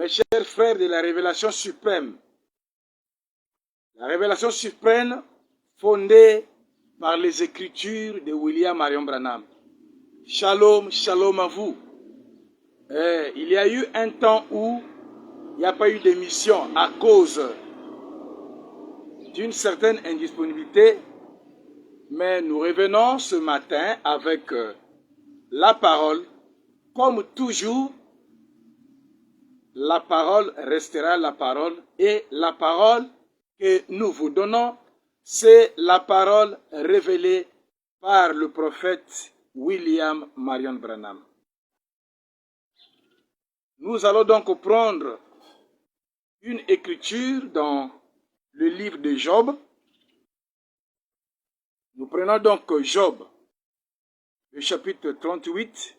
mes chers frères, de la révélation suprême. La révélation suprême fondée par les Écritures de William Marion Branham. Shalom, shalom à vous. Il y a eu un temps où il n'y a pas eu d'émission à cause d'une certaine indisponibilité, mais nous revenons ce matin avec la parole. Comme toujours, la parole restera la parole et la parole que nous vous donnons, c'est la parole révélée par le prophète William Marion Branham. Nous allons donc prendre une écriture dans le livre de Job. Nous prenons donc Job, le chapitre 38,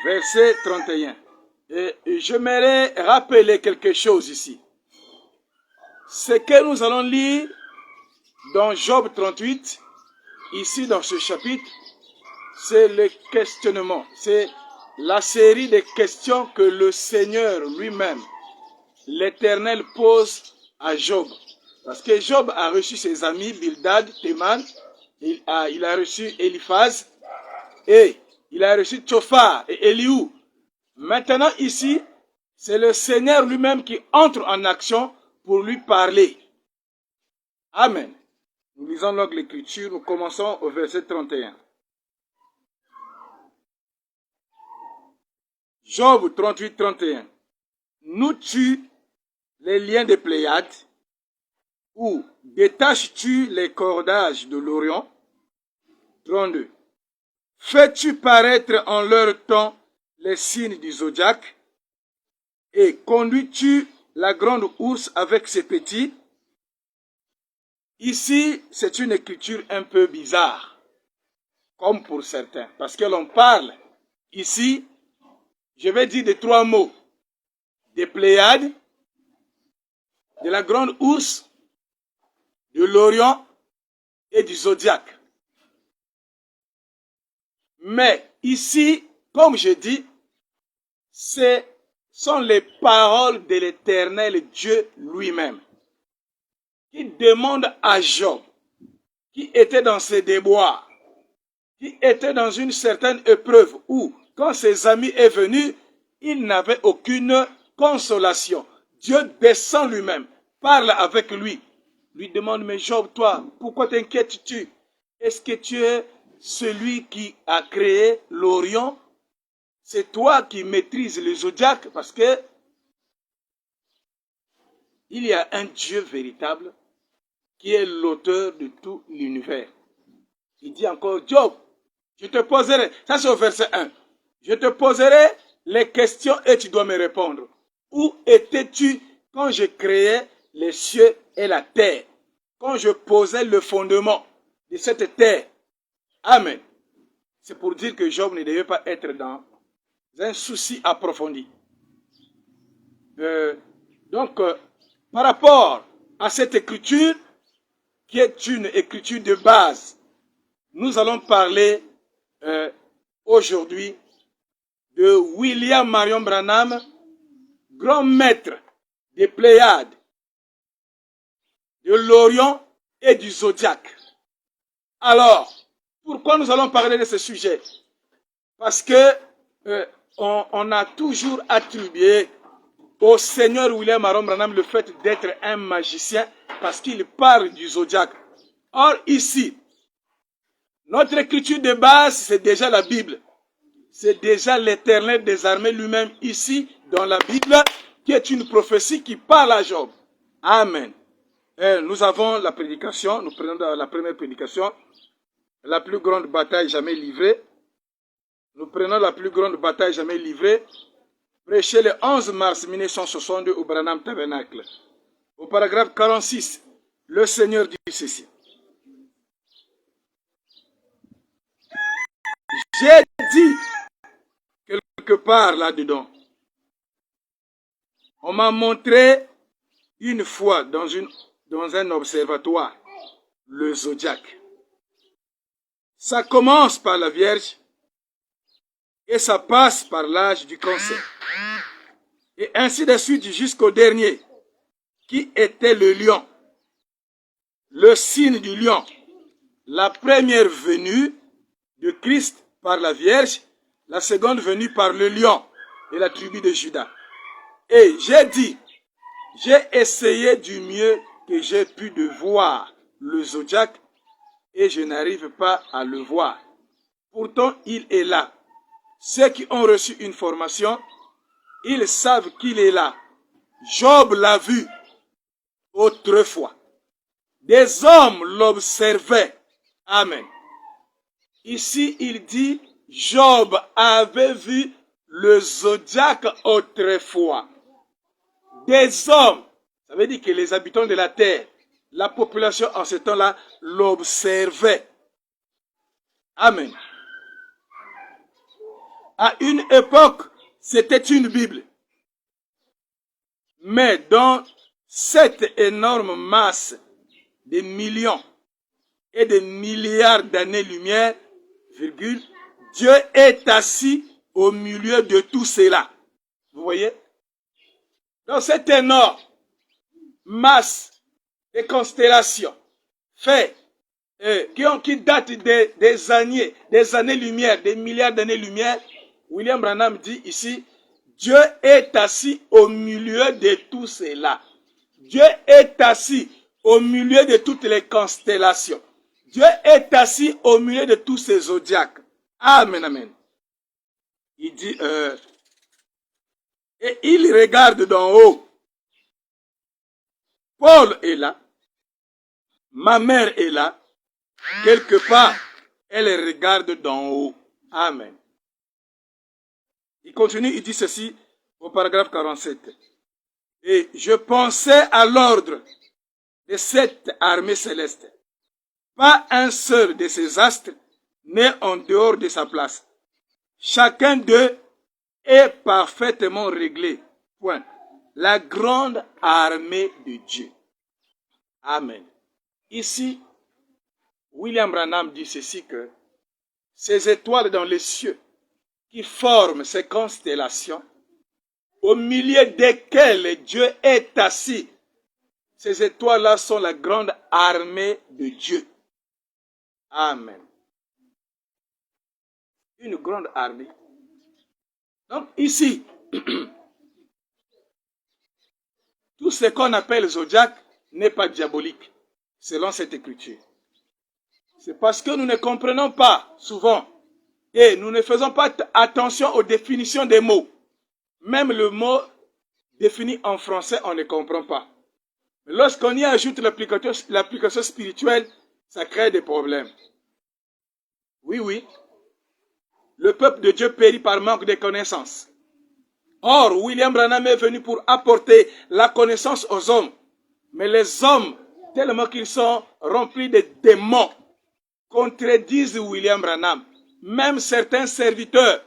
verset 31. Et j'aimerais rappeler quelque chose ici. Ce que nous allons lire dans Job 38, ici dans ce chapitre, c'est le questionnement. C'est la série de questions que le Seigneur lui-même, l'Éternel, pose à Job. Parce que Job a reçu ses amis Bildad, Théman, il a reçu Eliphaz, et il a reçu Tsophar et Elihu. Maintenant ici, c'est le Seigneur lui-même qui entre en action pour lui parler. Amen. Nous lisons donc l'écriture, nous commençons au verset 31. Job 38, 31. Nous tues les liens des Pléiades, ou détaches-tu les cordages de l'Orient? 32. Fais-tu paraître en leur temps les signes du zodiaque, et conduis-tu la grande ours avec ses petits? Ici, c'est une écriture un peu bizarre, comme pour certains, parce que l'on parle ici, je vais dire de trois mots, des Pléiades, de la grande ours, de l'Orient et du zodiaque. Mais ici, comme je dis, ce sont les paroles de l'Éternel Dieu lui-même qui demande à Job, qui était dans ses déboires, qui était dans une certaine épreuve où, quand ses amis sont venus, il n'avait aucune consolation. Dieu descend lui-même, parle avec lui, lui demande, mais Job, toi, pourquoi t'inquiètes-tu? Est-ce que tu es celui qui a créé l'Orient? C'est toi qui maîtrises le zodiaque, parce que il y a un Dieu véritable qui est l'auteur de tout l'univers. Il dit encore, Job, je te poserai, ça c'est au verset 1, je te poserai les questions et tu dois me répondre. Où étais-tu quand je créais les cieux et la terre, quand je posais le fondement de cette terre? Amen. C'est pour dire que Job ne devait pas être dans un souci approfondi. Par rapport à cette écriture, qui est une écriture de base, nous allons parler aujourd'hui de William Marion Branham, grand maître des Pléiades, de l'Orient et du zodiaque. Alors, pourquoi nous allons parler de ce sujet? Parce que on a toujours attribué au Seigneur William Marion Branham le fait d'être un magicien parce qu'il parle du zodiaque. Or ici, notre écriture de base, c'est déjà la Bible. C'est déjà l'Éternel des armées lui-même ici, dans la Bible, qui est une prophétie qui parle à Job. Amen. Nous avons la prédication, nous prenons la première prédication, la plus grande bataille jamais livrée. Nous prenons la plus grande bataille jamais livrée, prêchée le 11 mars 1962 au Branham Tabernacle. Au paragraphe 46, le Seigneur dit ceci. J'ai dit quelque part là-dedans, on m'a montré une fois dans un observatoire le zodiaque. Ça commence par la Vierge et ça passe par l'âge du cancer. Et ainsi de suite jusqu'au dernier, qui était le lion. Le signe du lion. La première venue de Christ par la Vierge, la seconde venue par le lion et la tribu de Juda. Et j'ai dit, j'ai essayé du mieux que j'ai pu de voir le zodiaque et je n'arrive pas à le voir. Pourtant, il est là. Ceux qui ont reçu une formation, ils savent qu'il est là. Job l'a vu autrefois. Des hommes l'observaient. Amen. Ici, il dit, Job avait vu le zodiaque autrefois. Des hommes, ça veut dire que les habitants de la terre, la population en ce temps-là, l'observait. Amen. À une époque, c'était une Bible. Mais dans cette énorme masse de millions et de milliards d'années-lumière, Dieu est assis au milieu de tout cela. Vous voyez? Dans cette énorme masse de constellations faites, qui datent des années-lumière, des milliards d'années-lumière, William Branham dit ici, Dieu est assis au milieu de tout cela. Dieu est assis au milieu de toutes les constellations. Dieu est assis au milieu de tous ces zodiaques. Amen, amen. Il dit, et il regarde d'en haut. Paul est là. Ma mère est là. Quelque part, elle regarde d'en haut. Amen. Il continue, il dit ceci au paragraphe 47. Et je pensais à l'ordre de cette armée céleste. Pas un seul de ces astres n'est en dehors de sa place. Chacun d'eux est parfaitement réglé. Point. La grande armée de Dieu. Amen. Ici, William Branham dit ceci que ces étoiles dans les cieux qui forment ces constellations, au milieu desquelles Dieu est assis, ces étoiles-là sont la grande armée de Dieu. Amen. Une grande armée. Donc ici, tout ce qu'on appelle zodiaque n'est pas diabolique, selon cette écriture. C'est parce que nous ne comprenons pas souvent et nous ne faisons pas attention aux définitions des mots. Même le mot défini en français, on ne comprend pas. Mais lorsqu'on y ajoute l'application spirituelle, ça crée des problèmes. Oui, oui. Le peuple de Dieu périt par manque de connaissances. Or, William Branham est venu pour apporter la connaissance aux hommes. Mais les hommes, tellement qu'ils sont remplis de démons, contredisent William Branham. Même certains serviteurs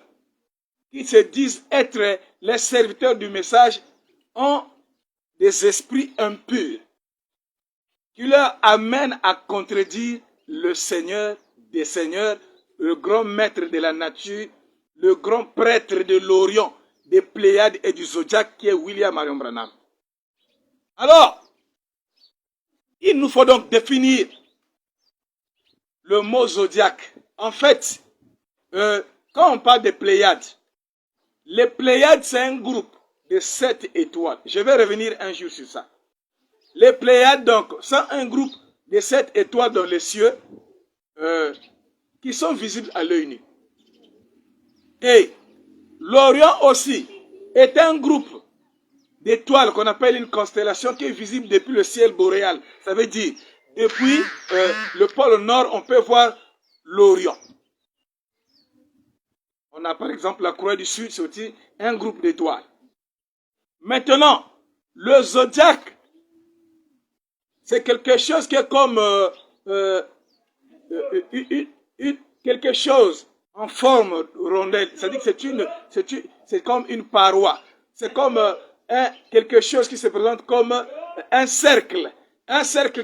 qui se disent être les serviteurs du message ont des esprits impurs qui leur amènent à contredire le Seigneur des Seigneurs, le grand maître de la nature, le grand prêtre de l'Orient, des Pléiades et du Zodiaque qui est William Marion Branham. Alors, il nous faut donc définir le mot zodiaque. En fait, quand on parle des Pléiades, les Pléiades c'est un groupe de 7 étoiles. Je vais revenir un jour sur ça. Les Pléiades donc sont un groupe de 7 étoiles dans les cieux qui sont visibles à l'œil nu. Et l'Orient aussi est un groupe d'étoiles qu'on appelle une constellation qui est visible depuis le ciel boréal. Ça veut dire, depuis le pôle nord, on peut voir l'Orient. On a par exemple la Croix du Sud, c'est aussi un groupe d'étoiles. Maintenant, le zodiaque, c'est quelque chose qui est comme quelque chose en forme rondelle. C'est-à-dire que c'est comme une paroi. C'est comme quelque chose qui se présente comme un cercle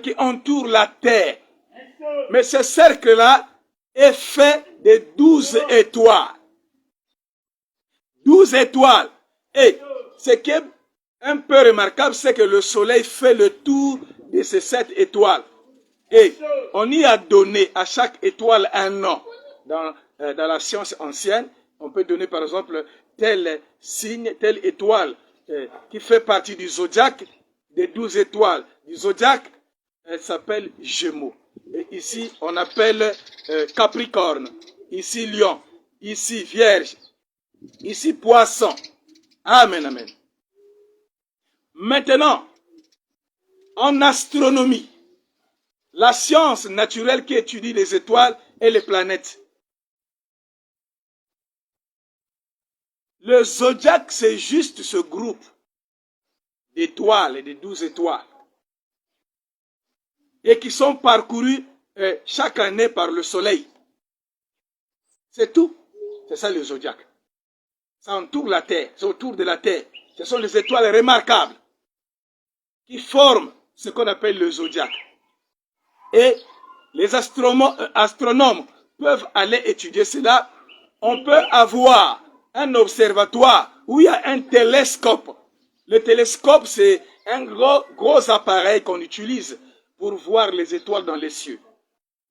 qui entoure la terre. Mais ce cercle-là est fait de 12 étoiles. 12 étoiles. Et ce qui est un peu remarquable, c'est que le soleil fait le tour de ces 7 étoiles. Et on y a donné à chaque étoile un nom. Dans la science ancienne, on peut donner par exemple tel signe, telle étoile qui fait partie du zodiaque, des 12 étoiles du zodiaque, elle s'appelle Gémeaux. Et ici, on appelle Capricorne, ici Lion, ici Vierge, ici Poisson. Amen, amen. Maintenant, en astronomie, la science naturelle qui étudie les étoiles et les planètes. Le zodiaque, c'est juste ce groupe d'étoiles et de 12 étoiles et qui sont parcourues chaque année par le soleil. C'est tout. C'est ça le zodiaque. Ça entoure la Terre, c'est autour de la Terre. Ce sont les étoiles remarquables qui forment ce qu'on appelle le zodiaque. Et les astronomes peuvent aller étudier cela. On peut avoir un observatoire où il y a un télescope. Le télescope, c'est un gros appareil qu'on utilise pour voir les étoiles dans les cieux.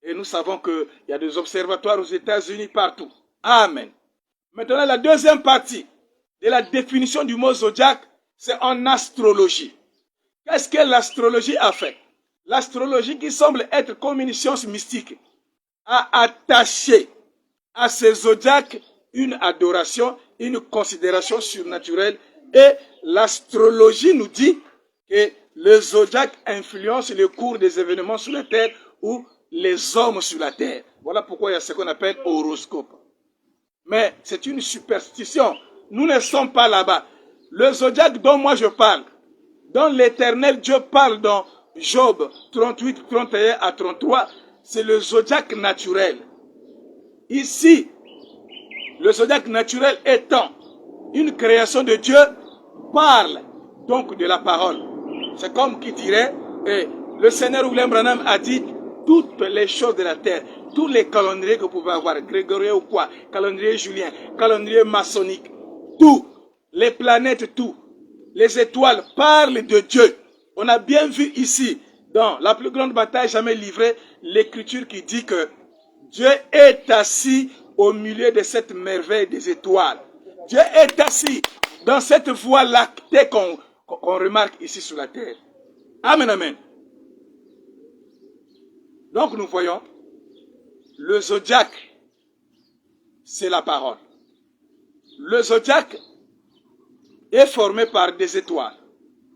Et nous savons qu'il y a des observatoires aux États-Unis partout. Amen. Maintenant, la deuxième partie de la définition du mot zodiaque, c'est en astrologie. Qu'est-ce que l'astrologie a fait? L'astrologie, qui semble être comme une science mystique, a attaché à ces zodiaques une adoration, une considération surnaturelle. Et l'astrologie nous dit que le zodiaque influence le cours des événements sur la Terre ou les hommes sur la Terre. Voilà pourquoi il y a ce qu'on appelle horoscope. Mais c'est une superstition. Nous ne sommes pas là-bas. Le zodiaque dont moi je parle, dont l'Éternel Dieu parle dans Job 38, 31 à 33, c'est le zodiaque naturel. Ici, le zodiaque naturel étant une création de Dieu, parle donc de la parole. C'est comme qui dirait, le Seigneur William Branham a dit, toutes les choses de la terre, tous les calendriers que vous pouvez avoir, grégorien ou quoi, calendrier julien, calendrier maçonnique, tout, les planètes, tout, les étoiles parlent de Dieu. On a bien vu ici, dans la plus grande bataille jamais livrée, l'écriture qui dit que Dieu est assis au milieu de cette merveille des étoiles. Dieu est assis dans cette voie lactée qu'on remarque ici sur la terre. Amen, amen. Donc nous voyons, le zodiaque, c'est la parole. Le zodiaque est formé par des étoiles.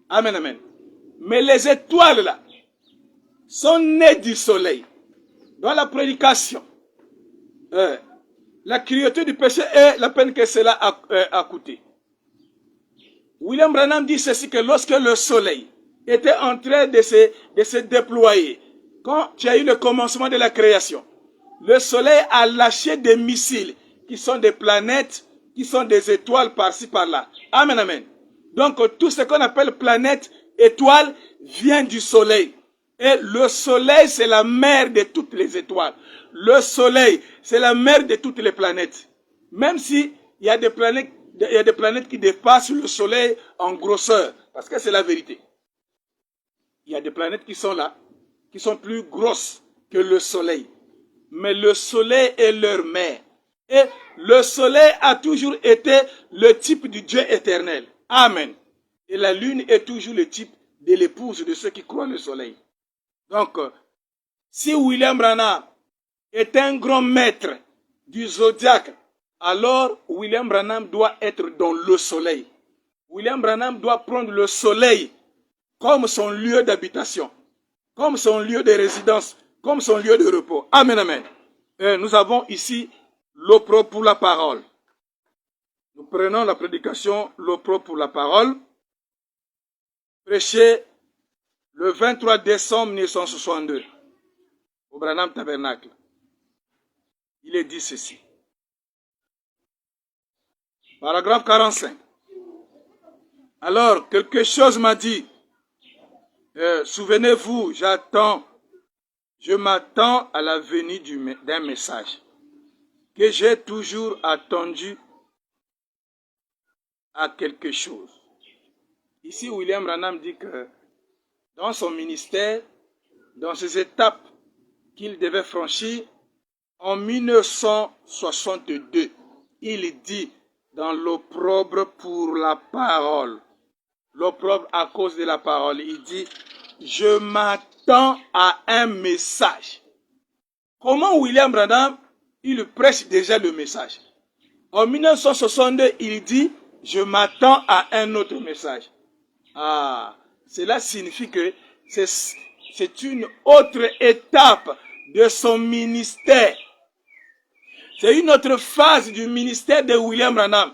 Amen, amen. Mais les étoiles là sont nées du soleil. Dans la prédication, la cruauté du péché est la peine que cela a coûté. William Branham dit ceci, que lorsque le soleil était en train de se déployer, quand tu as eu le commencement de la création, le soleil a lâché des missiles qui sont des planètes, qui sont des étoiles par-ci par-là. Amen, amen. Donc tout ce qu'on appelle planète, étoile, vient du soleil. Et le soleil, c'est la mère de toutes les étoiles. Le soleil, c'est la mère de toutes les planètes. Même si il y a des planètes qui dépassent le soleil en grosseur, parce que c'est la vérité. Il y a des planètes qui sont là, qui sont plus grosses que le soleil. Mais le soleil est leur mère. Et le soleil a toujours été le type du Dieu éternel. Amen. Et la lune est toujours le type de l'épouse de ceux qui croient le soleil. Donc, si William Branham est un grand maître du zodiaque, alors William Branham doit être dans le soleil. William Branham doit prendre le soleil comme son lieu d'habitation, comme son lieu de résidence, comme son lieu de repos. Amen, amen. Et nous avons ici l'opprobre pour la parole. Nous prenons la prédication, l'opprobre pour la parole, prêchée le 23 décembre 1962 au Branham Tabernacle. Il est dit ceci. Paragraphe 45. Alors, quelque chose m'a dit, souvenez-vous, je m'attends à la venue d'un message que j'ai toujours attendu à quelque chose. Ici, William Branham dit que dans son ministère, dans ces étapes qu'il devait franchir, en 1962, il dit dans l'opprobre pour la parole, l'opprobre à cause de la parole, il dit « Je m'attends à un message ». Comment William Branham, il prêche déjà le message. En 1962, il dit « Je m'attends à un autre message ». Ah, cela signifie que c'est une autre étape de son ministère. C'est une autre phase du ministère de William Branham.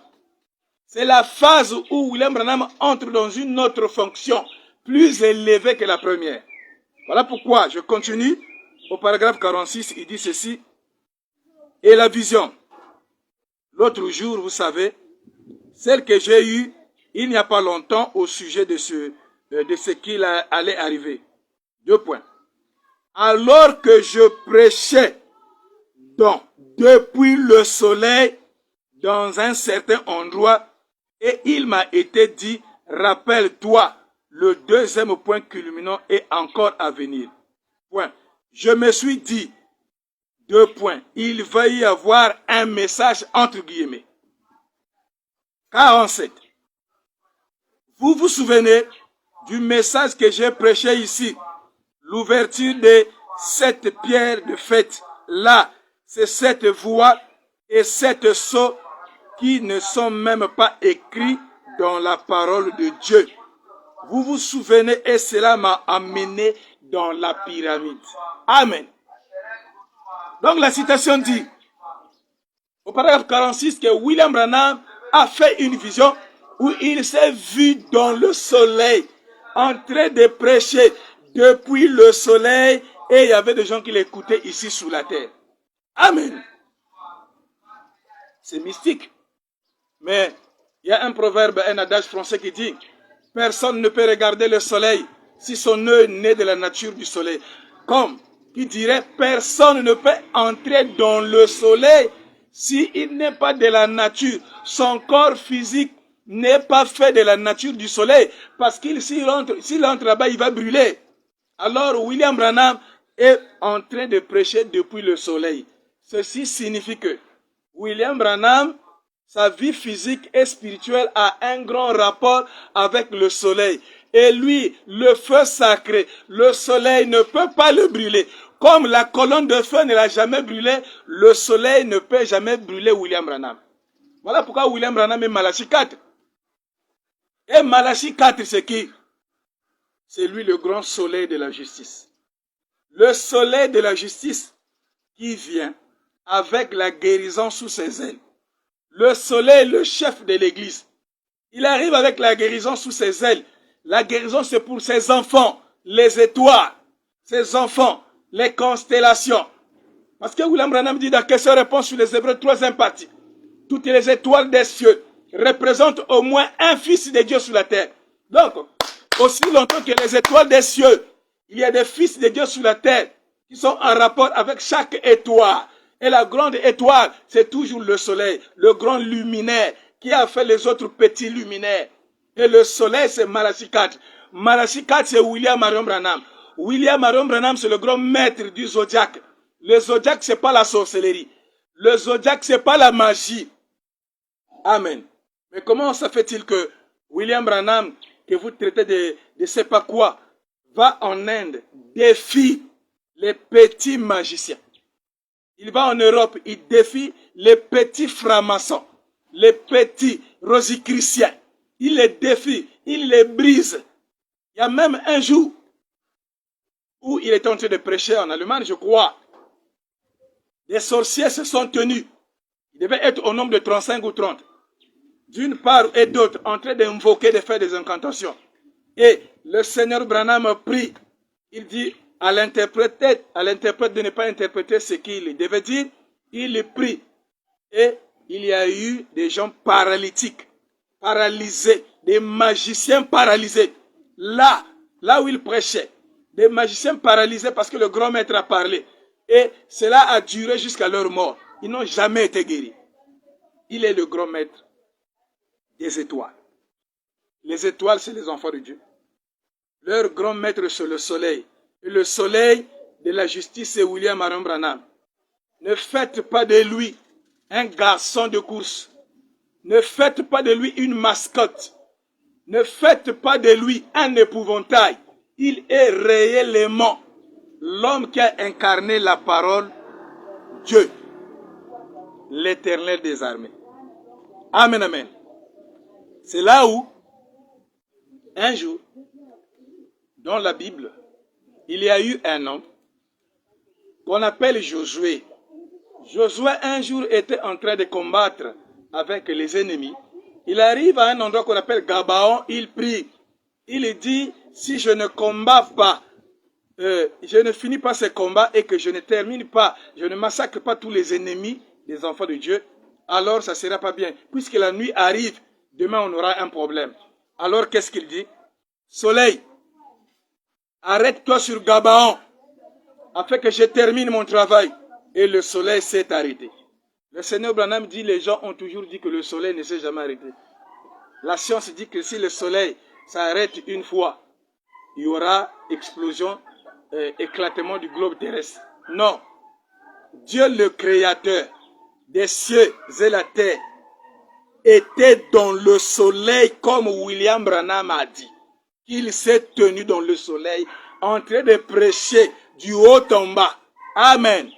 C'est la phase où William Branham entre dans une autre fonction plus élevée que la première. Voilà pourquoi je continue. Au paragraphe 46, il dit ceci. Et la vision. L'autre jour, vous savez, celle que j'ai eue il n'y a pas longtemps au sujet de ce qu'il allait arriver. 2 points. Alors que je prêchais donc depuis le soleil dans un certain endroit, et il m'a été dit, rappelle-toi, le deuxième point culminant est encore à venir. Point. Je me suis dit, 2 points, il va y avoir un message entre guillemets. 47. Vous vous souvenez du message que j'ai prêché ici, l'ouverture de cette pierre de fête. Là, c'est cette voix et cette sceau qui ne sont même pas écrits dans la parole de Dieu. Vous vous souvenez et cela m'a amené dans la pyramide. Amen. Donc la citation dit, au paragraphe 46, que William Branham a fait une vision où il s'est vu dans le soleil, en train de prêcher depuis le soleil, et il y avait des gens qui l'écoutaient ici sous la terre. Amen. C'est mystique. Mais il y a un proverbe, un adage français qui dit, personne ne peut regarder le soleil si son œil n'est de la nature du soleil. Comme qui dirait, personne ne peut entrer dans le soleil s'il n'est pas de la nature. Son corps physique n'est pas fait de la nature du soleil, parce qu'il s'il entre là-bas, il va brûler. Alors William Branham est en train de prêcher depuis le soleil. Ceci signifie que William Branham, sa vie physique et spirituelle a un grand rapport avec le soleil. Et lui, le feu sacré, le soleil ne peut pas le brûler. Comme la colonne de feu ne l'a jamais brûlé, le soleil ne peut jamais brûler William Branham. Voilà pourquoi William Branham est Malachie 4. Et Malachie 4, c'est qui? C'est lui le grand soleil de la justice. Le soleil de la justice qui vient avec la guérison sous ses ailes. Le soleil, le chef de l'église. Il arrive avec la guérison sous ses ailes. La guérison, c'est pour ses enfants, les étoiles, ses enfants, les constellations. Parce que William Branham dit dans Question Réponse sur les Hébreux, 3e partie. Toutes les étoiles des cieux représentent au moins un fils de Dieu sur la terre. Donc, aussi longtemps que les étoiles des cieux, il y a des fils de Dieu sur la terre qui sont en rapport avec chaque étoile. Et la grande étoile, c'est toujours le soleil, le grand luminaire qui a fait les autres petits luminaires. Et le soleil, c'est Malachie 4. Malachie 4, c'est William Marion Branham. William Marion Branham, c'est le grand maître du zodiaque. Le zodiaque, c'est pas la sorcellerie. Le zodiaque, c'est pas la magie. Amen. Mais comment ça fait-il que William Branham, que vous traitez de je sais pas quoi, va en Inde, défie les petits magiciens? Il va en Europe, il défie les petits francs-maçons, les petits rosicruciens. Il les défie, il les brise. Il y a même un jour où il était en train de prêcher en Allemagne, je crois. Les sorciers se sont tenus. Ils devaient être au nombre de 35 ou 30. D'une part et d'autre, en train d'invoquer, de faire des incantations. Et le Seigneur Branham prie. Il dit à l'interprète de ne pas interpréter ce qu'il devait dire. Il prie. Et il y a eu des gens paralytiques, paralysés, des magiciens paralysés. Là où il prêchait, des magiciens paralysés parce que le grand maître a parlé. Et cela a duré jusqu'à leur mort. Ils n'ont jamais été guéris. Il est le grand maître des étoiles. Les étoiles, c'est les enfants de Dieu. Leur grand maître, c'est le soleil. Et le soleil de la justice, c'est William Marion Branham. Ne faites pas de lui un garçon de course. Ne faites pas de lui une mascotte. Ne faites pas de lui un épouvantail. Il est réellement l'homme qui a incarné la parole, Dieu, l'Éternel des armées. Amen, amen. C'est là où, un jour, dans la Bible, il y a eu un homme qu'on appelle Josué. Josué, un jour, était en train de combattre avec les ennemis. Il arrive à un endroit qu'on appelle Gabaon, il prie. Il dit, si je ne combats pas, je ne finis pas ce combat et que je ne termine pas, je ne massacre pas tous les ennemis des enfants de Dieu, alors ça ne sera pas bien. Puisque la nuit arrive, demain on aura un problème. Alors qu'est-ce qu'il dit? Soleil, arrête-toi sur Gabaon, afin que je termine mon travail. Et le soleil s'est arrêté. Le Seigneur Branham dit, les gens ont toujours dit que le soleil ne s'est jamais arrêté. La science dit que si le soleil s'arrête une fois, il y aura explosion, éclatement du globe terrestre. Non. Dieu le créateur des cieux et la terre était dans le soleil comme William Branham a dit. Il s'est tenu dans le soleil en train de prêcher du haut en bas. Amen.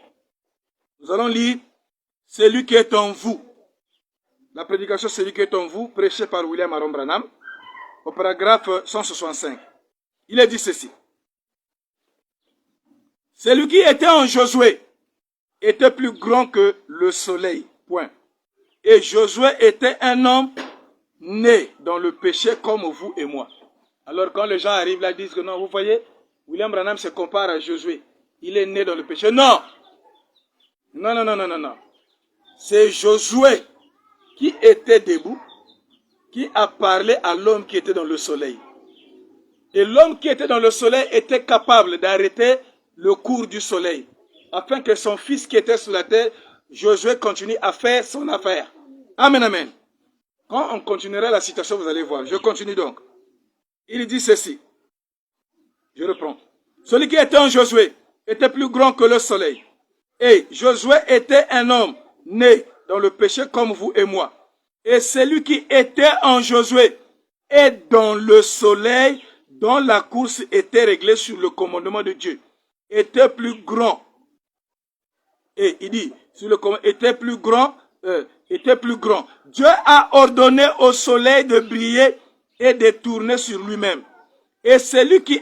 Nous allons lire celui qui est en vous. La prédication celui qui est en vous, prêchée par William Marion Branham, au paragraphe 165. Il a dit ceci. Celui qui était en Josué était plus grand que le soleil. Point. Et Josué était un homme né dans le péché comme vous et moi. Alors quand les gens arrivent là, ils disent que non, vous voyez, William Branham se compare à Josué. Il est né dans le péché. Non. Non, non, non, non, non, non. C'est Josué qui était debout, qui a parlé à l'homme qui était dans le soleil. Et l'homme qui était dans le soleil était capable d'arrêter le cours du soleil, afin que son fils qui était sur la terre, Josué, continue à faire son affaire. Amen, amen. Quand on continuera la citation, vous allez voir. Je continue donc. Il dit ceci. Je reprends. Celui qui était en Josué était plus grand que le soleil. Et Josué était un homme né dans le péché comme vous et moi. Et celui qui était en Josué est dans le soleil dont la course était réglée sur le commandement de Dieu. Était plus grand. Et il dit, sur le commandement, était plus grand. Dieu a ordonné au soleil de briller et de tourner sur lui-même. Et celui qui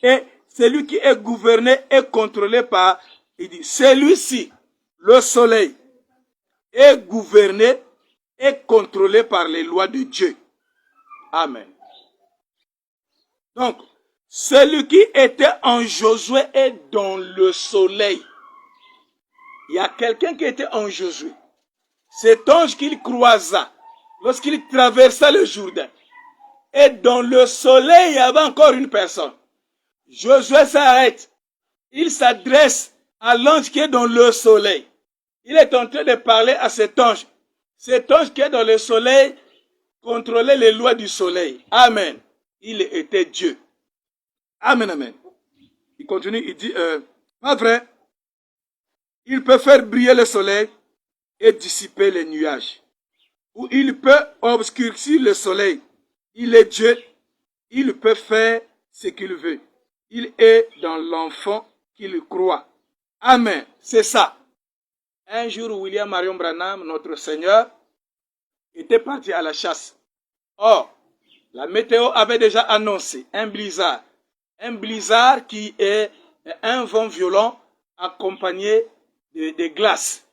est gouverné et contrôlé par, il dit, celui-ci, le soleil, est gouverné et contrôlé par les lois de Dieu. Amen. Donc, celui qui était en Josué est dans le soleil. Il y a quelqu'un qui était en Josué. Cet ange qu'il croisa lorsqu'il traversa le Jourdain. Et dans le soleil, il y avait encore une personne. Josué s'arrête. Il s'adresse à l'ange qui est dans le soleil. Il est en train de parler à cet ange. Cet ange qui est dans le soleil contrôlait les lois du soleil. Amen. Il était Dieu. Amen, amen. Il continue, il dit, pas vrai. Il peut faire briller le soleil et dissiper les nuages. Ou il peut obscurcir le soleil. Il est Dieu. Il peut faire ce qu'il veut. Il est dans l'enfant qu'il croit. Amen. C'est ça. Un jour, William Marion Branham, notre Seigneur, était parti à la chasse. Or, la météo avait déjà annoncé un blizzard. Un blizzard qui est un vent violent accompagné de glace.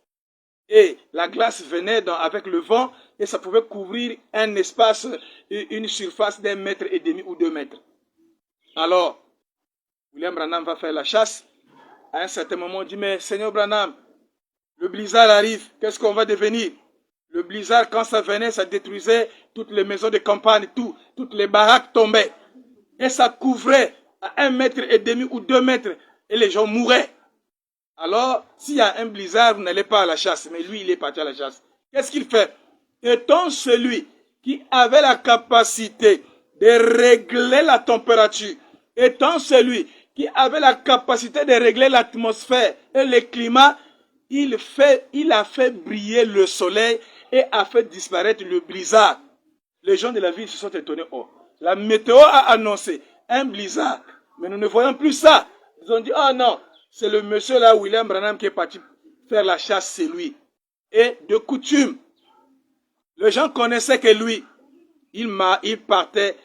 Et la glace venait avec le vent et ça pouvait couvrir un espace, une surface d'1,5 mètre ou 2 mètres. Alors, William Branham va faire la chasse. À un certain moment, il dit, mais Seigneur Branham, le blizzard arrive, qu'est-ce qu'on va devenir? Le blizzard, quand ça venait, ça détruisait toutes les maisons de campagne, toutes les baraques tombaient. Et ça couvrait à 1,5 mètre ou 2 mètres et les gens mouraient. Alors, s'il y a un blizzard, vous n'allez pas à la chasse, mais lui, il est parti à la chasse. Qu'est-ce qu'il fait? Étant celui qui avait la capacité de régler la température. Étant celui qui avait la capacité de régler l'atmosphère et le climat, il a fait briller le soleil et a fait disparaître le blizzard. Les gens de la ville se sont étonnés. Oh, la météo a annoncé un blizzard, mais nous ne voyons plus ça. Ils ont dit, oh non, c'est le monsieur là, William Branham, qui est parti faire la chasse, c'est lui. Et de coutume, les gens connaissaient que lui, il partait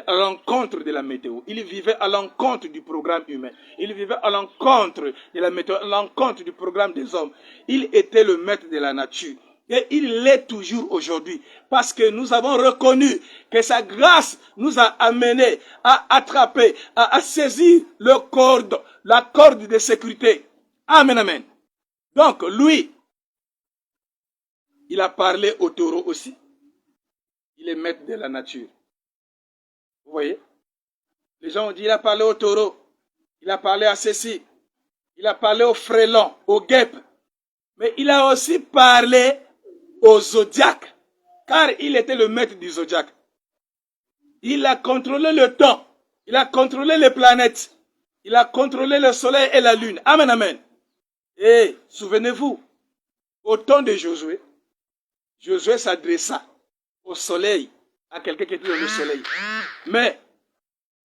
à l'encontre de la météo. Il vivait à l'encontre du programme humain. Il vivait à l'encontre de la météo, à l'encontre du programme des hommes. Il était le maître de la nature. Et il l'est toujours aujourd'hui. Parce que nous avons reconnu que sa grâce nous a amenés à attraper, à saisir la corde de sécurité. Amen, amen. Donc, lui, il a parlé au taureau aussi. Il est maître de la nature. Vous voyez? Les gens ont dit, il a parlé au taureau. Il a parlé à ceci. Il a parlé au frélon, au guêpe. Mais il a aussi parlé au zodiaque. Car il était le maître du zodiaque. Il a contrôlé le temps. Il a contrôlé les planètes. Il a contrôlé le soleil et la lune. Amen, amen. Et souvenez-vous, au temps de Josué, Josué s'adressa au soleil, à quelqu'un qui était dans le soleil. Mais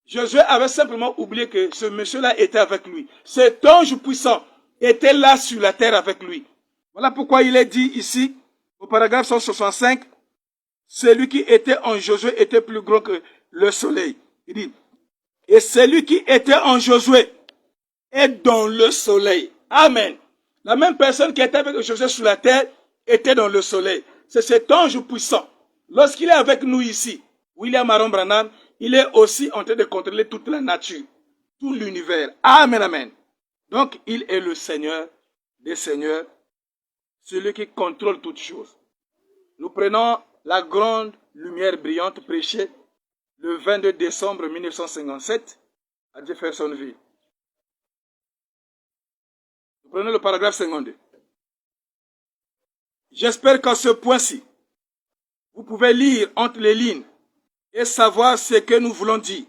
Josué avait simplement oublié que ce monsieur-là était avec lui. Cet ange puissant était là sur la terre avec lui. Voilà pourquoi il est dit ici, au paragraphe 165, celui qui était en Josué était plus grand que le soleil. Il dit, et celui qui était en Josué est dans le soleil. Amen. La même personne qui était avec Josué sur la terre était dans le soleil. C'est cet ange puissant. Lorsqu'il est avec nous ici, William Aaron Branham, il est aussi en train de contrôler toute la nature, tout l'univers. Amen, amen. Donc, il est le Seigneur des seigneurs, celui qui contrôle toutes choses. Nous prenons la grande lumière brillante prêchée le 22 décembre 1957 à Jeffersonville. Nous prenons le paragraphe 52. J'espère qu'à ce point-ci, vous pouvez lire entre les lignes et savoir ce que nous voulons dire.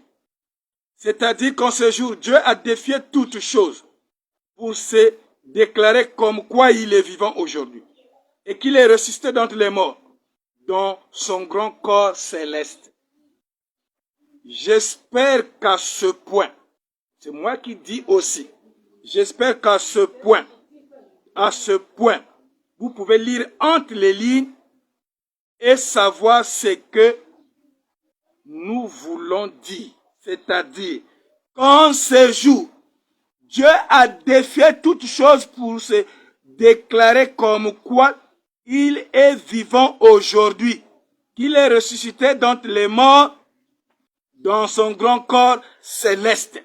C'est-à-dire qu'en ce jour, Dieu a défié toutes choses pour se déclarer comme quoi il est vivant aujourd'hui et qu'il est ressuscité d'entre les morts dans son grand corps céleste. J'espère qu'à ce point, c'est moi qui dis aussi, j'espère qu'à ce point, vous pouvez lire entre les lignes et savoir ce que nous voulons dire. C'est-à-dire, qu'en ce jour, Dieu a défié toutes choses pour se déclarer comme quoi il est vivant aujourd'hui, qu'il est ressuscité d'entre les morts dans son grand corps céleste.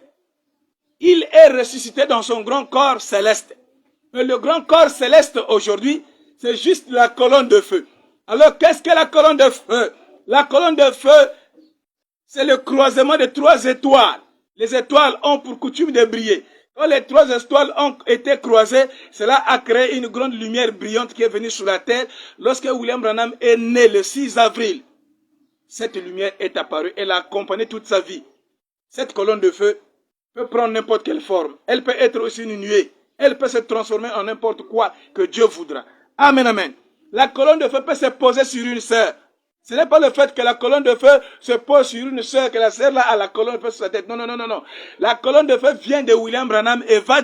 Il est ressuscité dans son grand corps céleste. Mais le grand corps céleste aujourd'hui, c'est juste la colonne de feu. Alors, qu'est-ce que la colonne de feu? La colonne de feu, c'est le croisement de 3 étoiles. Les étoiles ont pour coutume de briller. Quand les 3 étoiles ont été croisées, cela a créé une grande lumière brillante qui est venue sur la terre. Lorsque William Branham est né le 6 avril, cette lumière est apparue. Elle a accompagné toute sa vie. Cette colonne de feu peut prendre n'importe quelle forme. Elle peut être aussi une nuée. Elle peut se transformer en n'importe quoi que Dieu voudra. Amen, amen. La colonne de feu peut se poser sur une sœur. Ce n'est pas le fait que la colonne de feu se pose sur une sœur, que la sœur là a la colonne de feu sur sa tête. Non, non, non, non, non. La colonne de feu vient de William Branham et va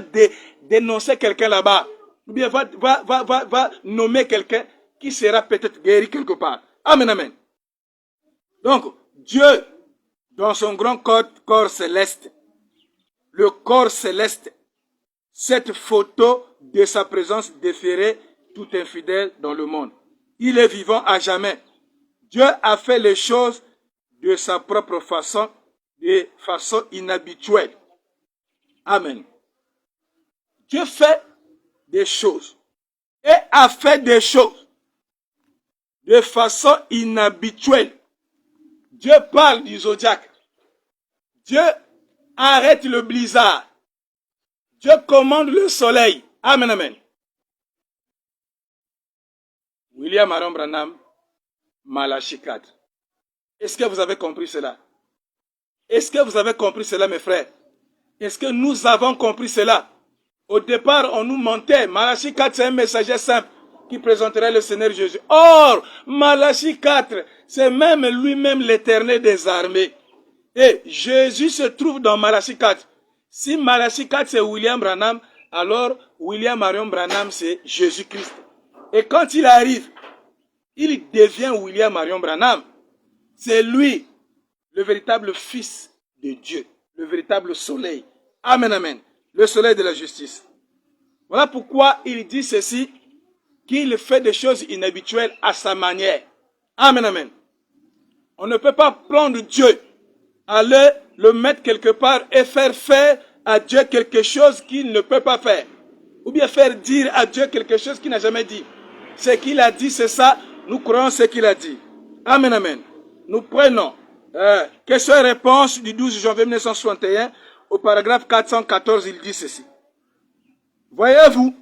dénoncer quelqu'un là-bas. Ou bien va nommer quelqu'un qui sera peut-être guéri quelque part. Amen, amen. Donc, Dieu, dans son grand corps céleste, le corps céleste, cette photo de sa présence défierait tout infidèle dans le monde. Il est vivant à jamais. Dieu a fait les choses de sa propre façon, de façon inhabituelle. Amen. Dieu fait des choses et a fait des choses de façon inhabituelle. Dieu parle du zodiaque. Dieu arrête le blizzard. Dieu commande le soleil. Amen, amen. William Aaron Branham, Malachie 4. Est-ce que vous avez compris cela? Est-ce que vous avez compris cela, mes frères? Est-ce que nous avons compris cela? Au départ, on nous mentait. Malachie 4, c'est un messager simple qui présenterait le Seigneur Jésus. Or, Malachie 4, c'est même lui-même l'Éternel des armées. Et Jésus se trouve dans Malachie 4. Si Malachie 4, c'est William Branham, alors William Marion Branham, c'est Jésus-Christ. Et quand il arrive, il devient William Marion Branham. C'est lui, le véritable fils de Dieu, le véritable soleil. Amen, amen. Le soleil de la justice. Voilà pourquoi il dit ceci, qu'il fait des choses inhabituelles à sa manière. Amen, amen. On ne peut pas prendre Dieu, aller le mettre quelque part et faire à Dieu quelque chose qu'il ne peut pas faire. Ou bien faire dire à Dieu quelque chose qu'il n'a jamais dit. Ce qu'il a dit, c'est ça. Nous croyons ce qu'il a dit. Amen, amen. Nous prenons question et réponse du 12 janvier 1961 au paragraphe 414, il dit ceci. Voyez-vous,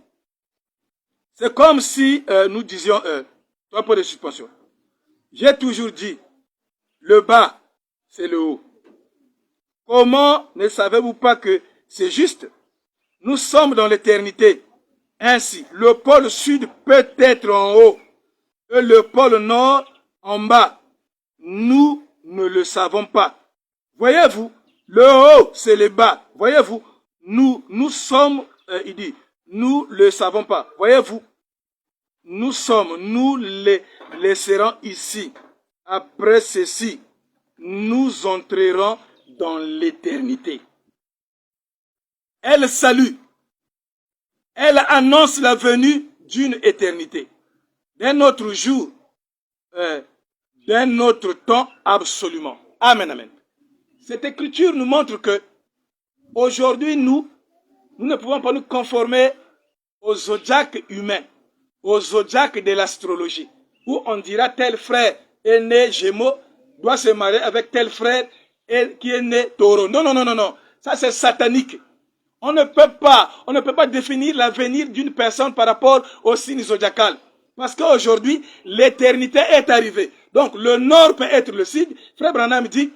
c'est comme si nous disions 3 points de suspension. J'ai toujours dit, le bas, c'est le haut. Comment ne savez-vous pas que c'est juste? Nous sommes dans l'éternité. Ainsi, le pôle sud peut être en haut et le pôle nord en bas. Nous ne le savons pas. Voyez-vous, le haut, c'est le bas. Voyez-vous, nous sommes, il dit, nous ne le savons pas. Voyez-vous, nous les laisserons ici. Après ceci, nous entrerons dans l'éternité. Elle salue. Elle annonce la venue d'une éternité, d'un autre jour, d'un autre temps absolument. Amen, amen. Cette écriture nous montre que aujourd'hui, nous ne pouvons pas nous conformer au zodiaque humain, au zodiaque de l'astrologie, où on dira tel frère est né Gémeaux, doit se marier avec tel frère qui est né Taureau. Non, non, non, non, non. Ça, c'est satanique. On ne peut pas définir l'avenir d'une personne par rapport au signe zodiacal. Parce qu'aujourd'hui, l'éternité est arrivée. Donc, le nord peut être le sud. Frère Branham dit,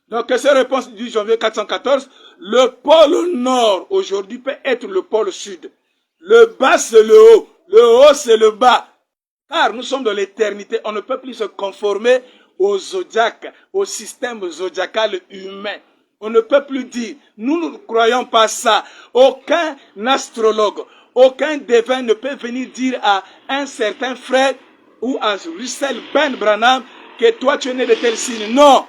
donc, cette réponse du janvier 414, le pôle nord aujourd'hui peut être le pôle sud. Le bas, c'est le haut. Le haut, c'est le bas. Car nous sommes dans l'éternité. On ne peut plus se conformer au zodiaque, au système zodiacal humain. On ne peut plus dire, nous ne croyons pas ça. Aucun astrologue, aucun devin ne peut venir dire à un certain frère ou à Russell Ben Branham que toi tu es né de tel signe. Non.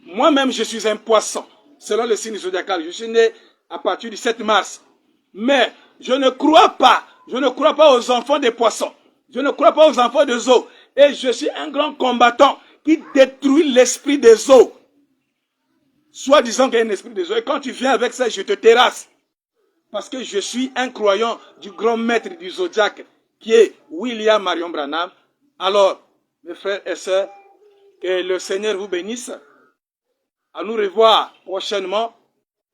Moi-même je suis un poisson, selon le signe zodiacal. Je suis né à partir du 7 mars. Mais je ne crois pas aux enfants des poissons. Je ne crois pas aux enfants des eaux. Et je suis un grand combattant qui détruit l'esprit des eaux. Soit disant qu'il y a un esprit des eaux. Et quand tu viens avec ça, je te terrasse. Parce que je suis un croyant du grand maître du zodiaque, qui est William Marion Branham. Alors, mes frères et sœurs, que le Seigneur vous bénisse. À nous revoir prochainement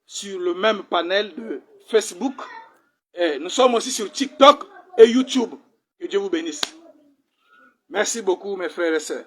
sur le même panel de Facebook. Et nous sommes aussi sur TikTok et YouTube. Que Dieu vous bénisse. Merci beaucoup, mes frères et sœurs.